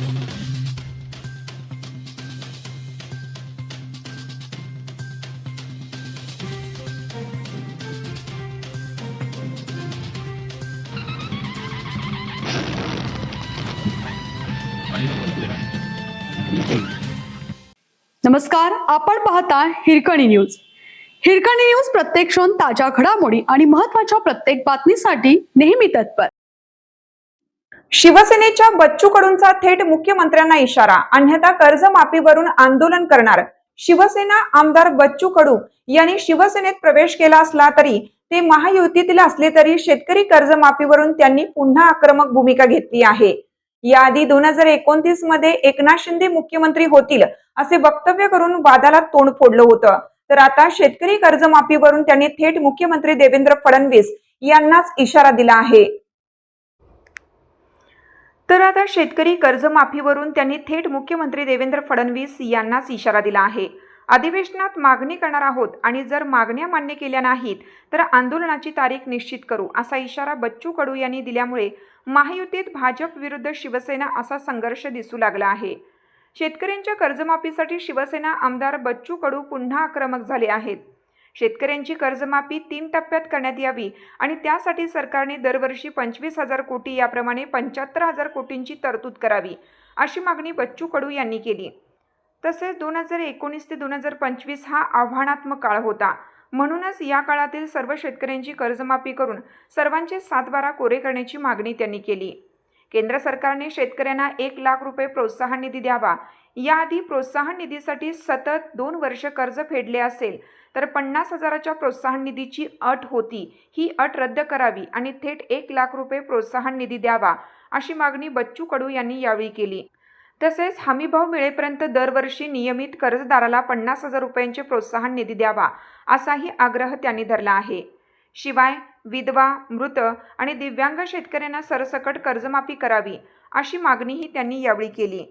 नमस्कार, आपण पाहता हिरकणी न्यूज. हिरकणी न्यूज प्रत्येक क्षण ताज्या घडामोडी आणि महत्त्वाच्या प्रत्येक बातमीसाठी नेहमी तत्पर. शिवसेनेच्या बच्चू कडूंचा थेट मुख्यमंत्र्यांना इशारा, अन्यथा कर्जमाफीवरून आंदोलन करणार. शिवसेना आमदार बच्चू कडू यांनी शिवसेनेत प्रवेश केला असला तरी ते महायुतीतील असले तरी शेतकरी कर्जमाफीवरून त्यांनी पुन्हा आक्रमक भूमिका घेतली आहे. याआधी 2029 मध्ये एकनाथ शिंदे मुख्यमंत्री होतील असे वक्तव्य करून वादाला तोंड फोडलं होतं. तर आता शेतकरी कर्जमाफीवरून त्यांनी थेट मुख्यमंत्री देवेंद्र फडणवीस यांनाच इशारा दिला आहे. तर आता शेतकरी कर्जमाफीवरून त्यांनी थेट मुख्यमंत्री देवेंद्र फडणवीस यांनाच इशारा दिला आहे. अधिवेशनात मागणी करणार आहोत आणि जर मागण्या मान्य केल्या नाहीत तर आंदोलनाची तारीख निश्चित करू, असा इशारा बच्चू कडू यांनी दिल्यामुळे महायुतीत भाजप विरुद्ध शिवसेना असा संघर्ष दिसू लागला आहे. शेतकऱ्यांच्या कर्जमाफीसाठी शिवसेना आमदार बच्चू कडू पुन्हा आक्रमक झाले आहेत. शेतकऱ्यांची कर्जमाफी 3 टप्प्यात करण्यात यावी आणि त्यासाठी सरकारने दरवर्षी 25,000 कोटी याप्रमाणे 75,000 कोटींची तरतूद करावी, अशी मागणी बच्चू कडू यांनी केली. तसेच 2019 ते 2025 हा आव्हानात्मक काळ होता, म्हणूनच या काळातील सर्व शेतकऱ्यांची कर्जमाफी करून सर्वांचे 7/12 कोरे करण्याची मागणी त्यांनी केली. केंद्र सरकारने शेतकऱ्यांना 1 लाख रुपये प्रोत्साहन निधी द्यावा. याआधी प्रोत्साहन निधीसाठी सतत 2 वर्ष कर्ज फेडले असेल तर 50,000च्या प्रोत्साहन निधीची अट होती, ही अट रद्द करावी आणि थेट 1 लाख रुपये प्रोत्साहन निधी द्यावा, अशी मागणी बच्चू कडू यांनी यावेळी केली. तसेच हमीभाव मिळेपर्यंत दरवर्षी नियमित कर्जदाराला 50,000 रुपयांचे प्रोत्साहन निधी द्यावा, असाही आग्रह त्यांनी धरला आहे. शिवाय विधवा, मृत आणि दिव्यांग शेतकऱ्यांना सरसकट कर्जमाफी करावी, अशी मागणीही त्यांनी यावेळी केली.